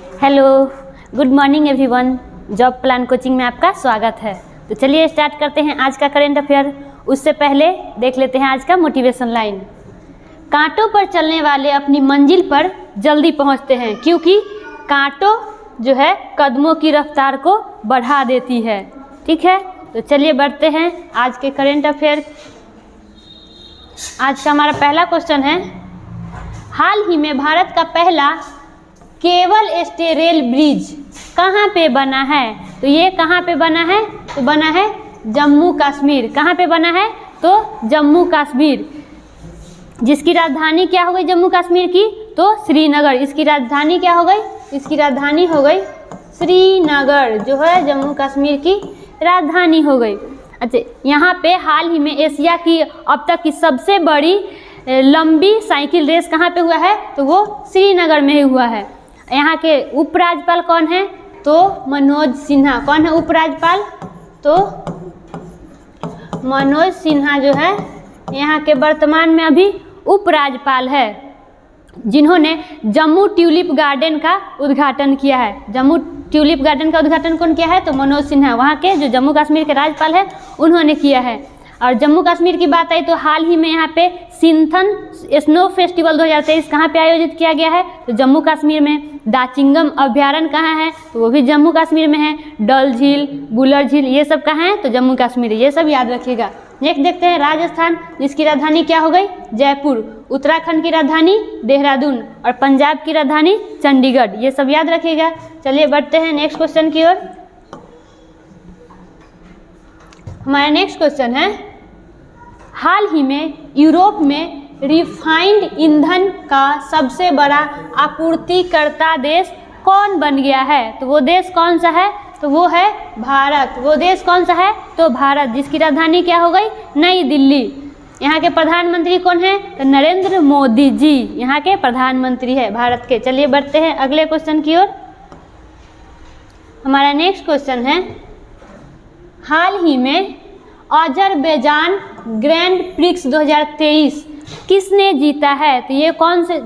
Hello, good morning everyone. Job plan coaching में आपका स्वागत है। तो चलिए स्टार्ट करते हैं आज का करंट अफेयर। उससे पहले देख लेते हैं आज का मोटिवेशन लाइन। कांटों पर चलने वाले अपनी मंजिल पर जल्दी पहुंचते हैं, क्योंकि कांटों जो है कदमों की रफ्तार को बढ़ा देती है। ठीक है, तो चलिए बढ़ते हैं आज के करंट अफेयर। आज का हमारा पहला क्वेश्चन है, हाल ही में भारत का पहला केबल स्टे रेल ब्रिज कहाँ पे बना है? तो ये कहाँ पे बना है? तो बना है जम्मू कश्मीर। कहाँ पे बना है? तो जम्मू कश्मीर। जिसकी राजधानी क्या हो गई जम्मू कश्मीर की? तो श्रीनगर। इसकी राजधानी क्या हो गई? इसकी राजधानी हो गई श्रीनगर, जो है जम्मू कश्मीर की राजधानी हो गई। अच्छा, यहाँ पे हाल ही में एशिया की अब तक की सबसे बड़ी लंबी साइकिल रेस कहाँ पे हुआ है? तो वो श्रीनगर में ही हुआ है। यहाँ के उपराज्यपाल कौन है? तो मनोज सिन्हा। कौन है उपराज्यपाल? तो मनोज सिन्हा जो है यहाँ के वर्तमान में अभी उपराज्यपाल है, जिन्होंने जम्मू ट्यूलिप गार्डन का उद्घाटन किया है। जम्मू ट्यूलिप गार्डन का उद्घाटन कौन किया है? तो मनोज सिन्हा, वहाँ के जो जम्मू कश्मीर के राज्यपाल है उन्होंने किया है। और जम्मू कश्मीर की बात आई तो हाल ही में यहाँ पे सिंथन स्नो फेस्टिवल 2023 कहाँ पे आयोजित किया गया है? तो जम्मू कश्मीर में। दाचिंगम अभ्यारण्य कहाँ है? तो वो भी जम्मू कश्मीर में है। डल झील, बुलर झील, ये सब कहाँ है? तो जम्मू कश्मीर। ये सब याद रखिएगा। नेक्स्ट देखते हैं राजस्थान, जिसकी राजधानी क्या हो गई? जयपुर। उत्तराखंड की राजधानी देहरादून और पंजाब की राजधानी चंडीगढ़। ये सब याद रखिएगा। चलिए बढ़ते हैं नेक्स्ट क्वेश्चन की ओर। हमारा नेक्स्ट क्वेश्चन है, हाल ही में यूरोप में रिफाइंड ईंधन का सबसे बड़ा आपूर्तिकर्ता देश कौन बन गया है? तो वो देश कौन सा है? तो वो है भारत। वो देश कौन सा है? तो भारत, जिसकी राजधानी क्या हो गई? नई दिल्ली। यहाँ के प्रधानमंत्री कौन है? तो नरेंद्र मोदी जी यहाँ के प्रधानमंत्री है भारत के। चलिए बढ़ते हैं अगले क्वेश्चन की ओर। हमारा नेक्स्ट क्वेश्चन है, हाल ही में अजरबैजान ग्रैंड प्रिक्स 2023 किसने जीता है? तो ये कौन से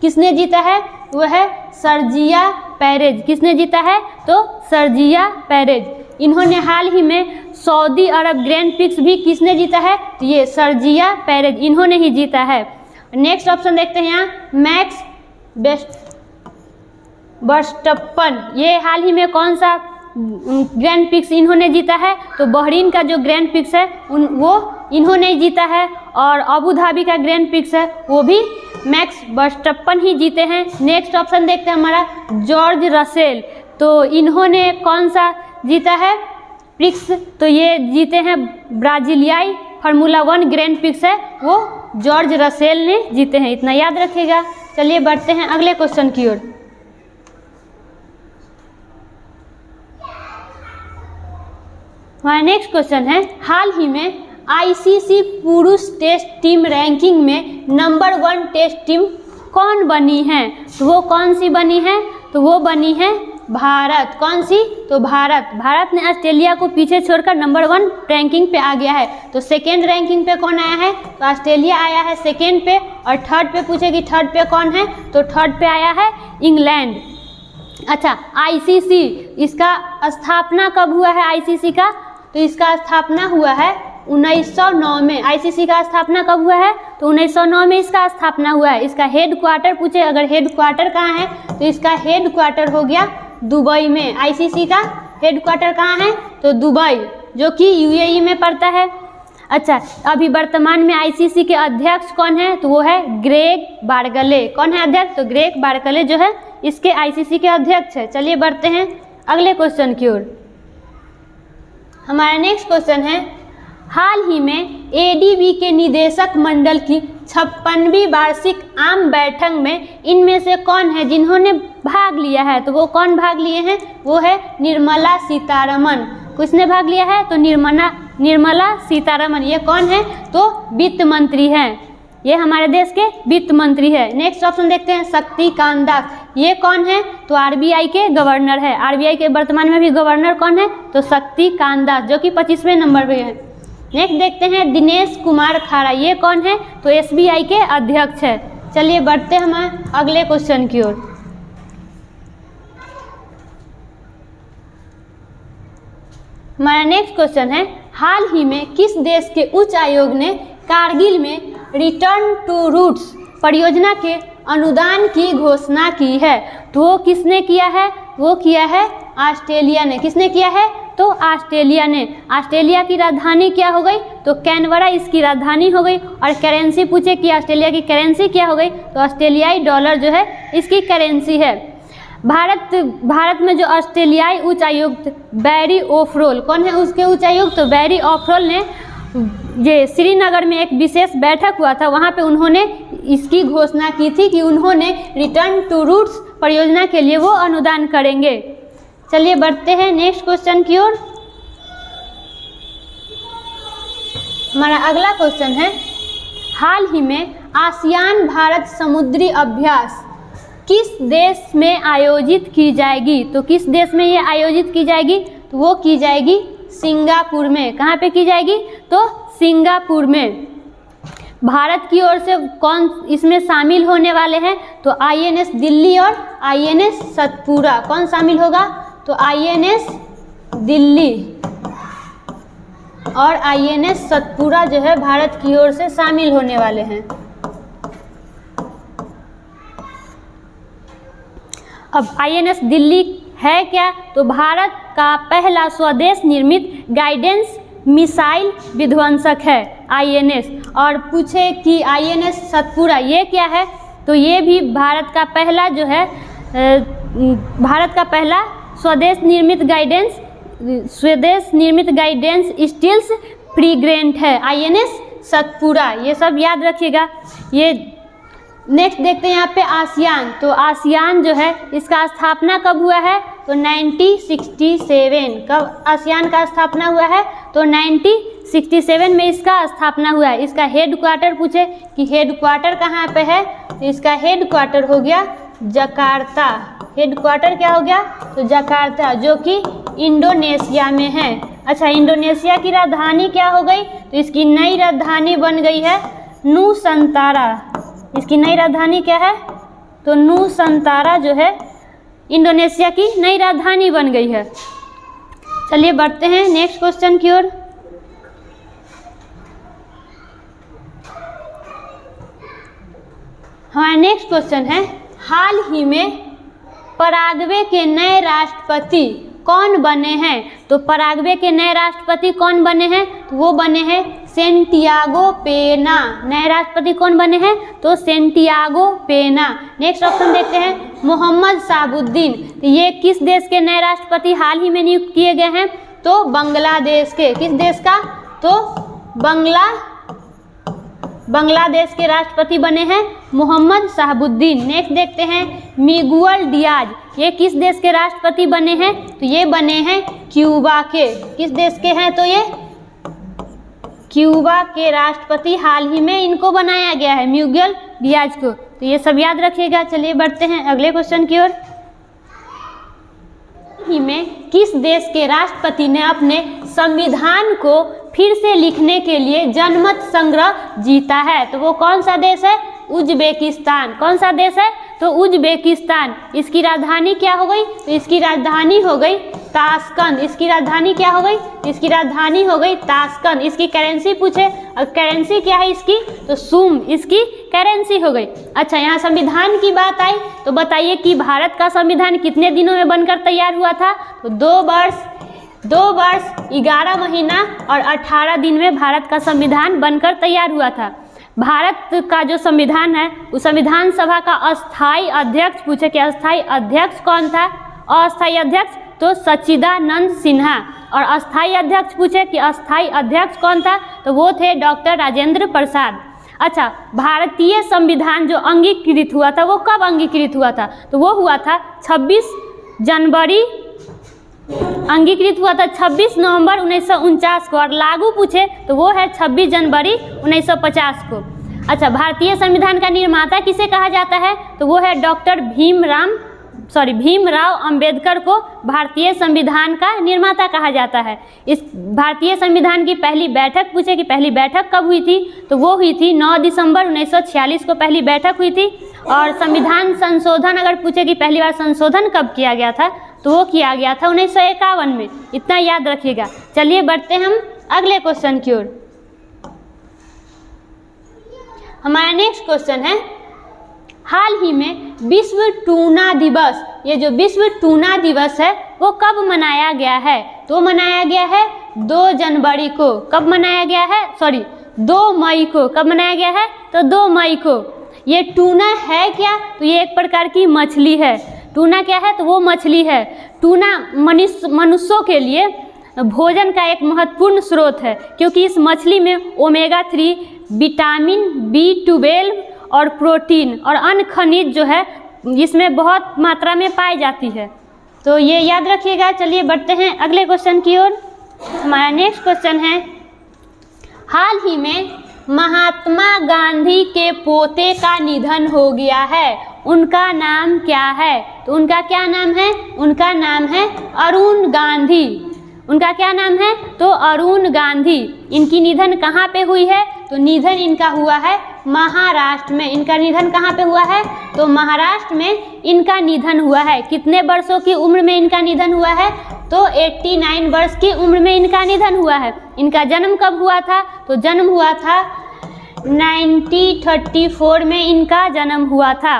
किसने जीता है? वो है सर्जिया पेरेज। किसने जीता है? तो सर्जिया पेरेज। इन्होंने हाल ही में सऊदी अरब ग्रैंड प्रिक्स भी किसने जीता है? तो ये सर्जिया पेरेज, इन्होंने ही जीता है। नेक्स्ट ऑप्शन देखते हैं यहाँ, मैक्स वर्स्टप्पन। ये हाल ही में कौन सा ग्रैंड प्रिक्स इन्होंने जीता है? तो बहरीन का जो ग्रैंड प्रिक्स है वो इन्होंने ही जीता है। और अबू धाबी का ग्रैंड प्रिक्स है वो भी मैक्स वर्स्टप्पन ही जीते हैं। नेक्स्ट ऑप्शन देखते हैं हमारा, जॉर्ज रसेल। तो इन्होंने कौन सा जीता है प्रिक्स? तो ये जीते हैं ब्राजीलियाई फार्मूला 1 ग्रैंड प्रिक्स है वो जॉर्ज रसेल ने जीते हैं। इतना याद रखिएगा। चलिए बढ़ते हैं अगले क्वेश्चन की ओर। हमारा नेक्स्ट क्वेश्चन है, हाल ही में आईसीसी पुरुष टेस्ट टीम रैंकिंग में नंबर 1 टेस्ट टीम कौन बनी है? तो वो कौन सी बनी है? तो वो बनी है भारत। कौन सी? तो भारत। भारत ने ऑस्ट्रेलिया को पीछे छोड़कर नंबर 1 रैंकिंग पे आ गया है। तो सेकेंड रैंकिंग पे कौन आया है? तो ऑस्ट्रेलिया आया है सेकेंड पे। और थर्ड पे पूछेगी थर्ड पे कौन है? तो थर्ड पे आया है इंग्लैंड। अच्छा, आईसीसी, इसका स्थापना कब हुआ है आईसीसी का? तो इसका स्थापना हुआ है 1909 में। आईसीसी का स्थापना कब हुआ है? तो 1909 में इसका स्थापना हुआ है। इसका हेड क्वार्टर पूछे अगर हेड क्वार्टर कहाँ है? तो इसका हेड क्वार्टर हो गया दुबई में। आईसीसी का हेड क्वार्टर कहाँ है? तो दुबई, जो कि यूएई में पड़ता है। अच्छा, अभी वर्तमान में आईसीसी के अध्यक्ष कौन है? तो वो है ग्रेग बारगले। कौन है अध्यक्ष? तो ग्रेग बारगले जो है इसके आईसीसी के अध्यक्ष है। चलिए बढ़ते हैं अगले क्वेश्चन की ओर। हमारा नेक्स्ट क्वेश्चन है, हाल ही में एडीबी के निदेशक मंडल की 56वीं वार्षिक आम बैठक में इनमें से कौन है जिन्होंने भाग लिया है? तो वो कौन भाग लिए हैं? वो है निर्मला सीतारमण। किसने भाग लिया है? तो निर्मला सीतारमण। ये कौन है? तो वित्त मंत्री हैं। ये हमारे देश के वित्त मंत्री है। नेक्स्ट ऑप्शन देखते हैं, शक्तिकांत दास। ये कौन है? तो आरबीआई के गवर्नर है। आरबीआई के वर्तमान में भी गवर्नर कौन है? तो शक्तिकांत दास, जो कि 25वें नंबर पे है। नेक्स्ट देखते हैं दिनेश कुमार खारा। ये कौन है? तो एसबीआई के अध्यक्ष है। चलिए बढ़ते हैं हम अगले क्वेश्चन की ओर। हमारा नेक्स्ट क्वेश्चन है, हाल ही में किस देश के उच्च आयोग ने कारगिल में रिटर्न टू रूट्स परियोजना के अनुदान की घोषणा की है? तो वो किसने किया है? वो किया है ऑस्ट्रेलिया ने। किसने किया है? तो ऑस्ट्रेलिया ने। ऑस्ट्रेलिया की राजधानी क्या हो गई? तो कैनबरा इसकी राजधानी हो गई। और करेंसी पूछे कि ऑस्ट्रेलिया की करेंसी क्या हो गई? तो ऑस्ट्रेलियाई डॉलर जो है इसकी करेंसी है। भारत में जो ऑस्ट्रेलियाई उच्चायुक्त बैरी ओफ्रोल, कौन है उसके उच्चायुक्त? तो बैरी ओफ्रोल ने ये श्रीनगर में एक विशेष बैठक हुआ था, वहाँ पे उन्होंने इसकी घोषणा की थी कि उन्होंने रिटर्न टू रूट्स परियोजना के लिए वो अनुदान करेंगे। चलिए बढ़ते हैं नेक्स्ट क्वेश्चन की ओर। हमारा अगला क्वेश्चन है, हाल ही में आसियान भारत समुद्री अभ्यास किस देश में आयोजित की जाएगी? तो किस देश में ये आयोजित की जाएगी? तो वो की जाएगी सिंगापुर में। कहाँ पे की जाएगी? तो सिंगापुर में। भारत की ओर से कौन इसमें शामिल होने वाले हैं? तो INS दिल्ली और INS सतपुरा। कौन शामिल होगा? तो INS दिल्ली और INS सतपुरा जो है भारत की ओर से शामिल होने वाले हैं। अब INS दिल्ली है क्या? तो भारत का पहला स्वदेश निर्मित गाइडेंस मिसाइल विध्वंसक है INS। और पूछे कि INS सतपुरा ये क्या है? तो ये भी भारत का पहला जो है भारत का पहला स्वदेश निर्मित गाइडेंस स्टील्स फ्रीगेट है INS सतपुरा। ये सब याद रखिएगा। ये नेक्स्ट देखते हैं यहाँ पे आसियान। तो आसियान जो है इसका स्थापना कब हुआ है? तो 1967। कब आसियान का स्थापना हुआ है? तो 1967 में इसका स्थापना हुआ है। इसका हेड क्वार्टर पूछे कि हेड क्वार्टर कहाँ पे है? तो इसका हेड क्वार्टर हो गया जकार्ता। हेड क्वार्टर क्या हो गया? तो जकार्ता, जो कि इंडोनेशिया में है। अच्छा, इंडोनेशिया की राजधानी क्या हो गई? तो इसकी नई राजधानी बन गई है नूसंतारा। इसकी नई राजधानी क्या है? तो नूसंतारा जो है इंडोनेशिया की नई राजधानी बन गई है। चलिए बढ़ते हैं नेक्स्ट क्वेश्चन की ओर। हमारा नेक्स्ट क्वेश्चन है, हाल ही में पराग्वे के नए राष्ट्रपति कौन बने हैं? तो पराग्वे के नए राष्ट्रपति कौन बने हैं? तो वो बने हैं सेंटियागो पेना। नए राष्ट्रपति कौन बने हैं? तो सेंटियागो पेना। नेक्स्ट ऑप्शन देखते हैं, मोहम्मद शाहबुद्दीन। तो ये किस देश के नए राष्ट्रपति हाल ही में नियुक्त किए गए हैं? तो बांग्लादेश के। किस देश का? तो बांग्लादेश के राष्ट्रपति बने हैं मोहम्मद शाहबुद्दीन। नेक्स्ट देखते हैं, मिगुएल डियाज। ये किस देश के राष्ट्रपति बने हैं? तो ये बने हैं क्यूबा के। किस देश के हैं? तो ये क्यूबा के राष्ट्रपति हाल ही में इनको बनाया गया है, मिगुएल डियाज को। तो ये सब याद रखिएगा। चलिए बढ़ते हैं अगले क्वेश्चन की ओर। ही में किस देश के राष्ट्रपति ने अपने संविधान को फिर से लिखने के लिए जनमत संग्रह जीता है? तो वो कौन सा देश है? उज्बेकिस्तान। कौन सा देश है? तो उज्बेकिस्तान। इसकी राजधानी क्या हो गई? तो इसकी राजधानी हो गई ताशकंद। इसकी राजधानी क्या हो गई? इसकी राजधानी हो गई ताशकंद। इसकी करेंसी पूछे, और करेंसी क्या है इसकी? तो सूम इसकी करेंसी हो गई। अच्छा, यहाँ संविधान की बात आई तो बताइए कि भारत का संविधान कितने दिनों में बनकर तैयार हुआ था? तो 2 वर्ष 11 महीना और 18 दिन में भारत का संविधान बनकर तैयार हुआ था। भारत का जो संविधान है, उस संविधान सभा का अस्थायी अध्यक्ष पूछे कि अस्थायी अध्यक्ष कौन था? अस्थायी अध्यक्ष तो सच्चिदानंद सिन्हा। और अस्थायी अध्यक्ष पूछे कि अस्थायी अध्यक्ष कौन था? तो वो थे डॉक्टर राजेंद्र प्रसाद। अच्छा, भारतीय संविधान जो अंगीकृत हुआ था वो कब अंगीकृत हुआ था? तो वो हुआ था 26 जनवरी, अंगीकृत हुआ था 26 नवंबर 1949 को। और लागू पूछे तो वो है 26 जनवरी 1950 को। अच्छा, भारतीय संविधान का निर्माता किसे कहा जाता है? तो वो है डॉक्टर भीमराव अंबेडकर को भारतीय संविधान का निर्माता कहा जाता है। इस भारतीय संविधान की पहली बैठक पूछे कि पहली बैठक कब हुई थी? तो वो हुई थी 9 दिसंबर 1946 को पहली बैठक हुई थी। और संविधान संशोधन अगर पूछे कि पहली बार संशोधन कब किया गया था? तो वो किया गया था 1951 में, इतना याद रखिएगा। चलिए बढ़ते हम अगले क्वेश्चन की ओर। हमारा नेक्स्ट क्वेश्चन है, हाल ही में विश्व टूना दिवस, ये जो विश्व टूना दिवस है वो कब मनाया गया है? तो मनाया गया है 2 जनवरी को। कब मनाया गया है? 2 मई को। कब मनाया गया है? तो 2 मई को। ये टूना है क्या? तो ये एक प्रकार की मछली है। टूना क्या है? तो वो मछली है। टूना मनुष्यों के लिए भोजन का एक महत्वपूर्ण स्रोत है, क्योंकि इस मछली में ओमेगा 3, विटामिन B12 और प्रोटीन और अन्य खनिज जो है इसमें बहुत मात्रा में पाई जाती है। तो ये याद रखिएगा। चलिए बढ़ते हैं अगले क्वेश्चन की ओर। हमारा नेक्स्ट क्वेश्चन है, हाल ही में महात्मा गांधी के पोते का निधन हो गया है, उनका नाम क्या है? तो उनका क्या नाम है? उनका नाम है अरुण गांधी। उनका क्या नाम है? तो अरुण गांधी। इनकी निधन कहाँ पे हुई है? तो निधन इनका हुआ है महाराष्ट्र में। इनका निधन कहाँ पे हुआ है? तो महाराष्ट्र में इनका निधन हुआ है। कितने वर्षों की उम्र में इनका निधन हुआ है? तो 89 वर्ष की उम्र में इनका निधन हुआ है। इनका जन्म कब हुआ था? तो जन्म हुआ था 1934 में इनका जन्म हुआ था।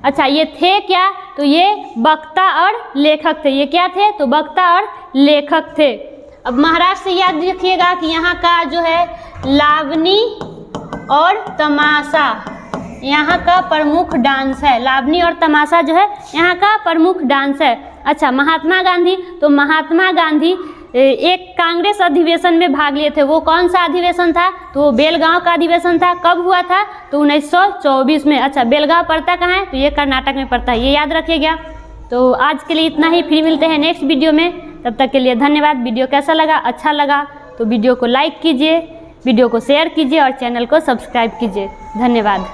अच्छा, ये थे क्या? तो ये वक्ता और लेखक थे। ये क्या थे? तो वक्ता और लेखक थे। अब महाराष्ट्र से याद रखिएगा कि यहाँ का जो है लावनी और तमाशा यहाँ का प्रमुख डांस है। लावनी और तमाशा जो है यहाँ का प्रमुख डांस है। अच्छा, महात्मा गांधी, तो महात्मा गांधी एक कांग्रेस अधिवेशन में भाग लिए थे। वो कौन सा अधिवेशन था? तो वो बेलगांव का अधिवेशन था। कब हुआ था? तो 1924 में। अच्छा, बेलगांव पड़ता कहाँ है? तो ये कर्नाटक में पड़ता है, ये याद रखिएगा। तो आज के लिए इतना ही, फिर मिलते हैं नेक्स्ट वीडियो में। तब तक के लिए धन्यवाद। वीडियो कैसा लगा? अच्छा लगा तो वीडियो को लाइक कीजिए, वीडियो को शेयर कीजिए और चैनल को सब्सक्राइब कीजिए। धन्यवाद।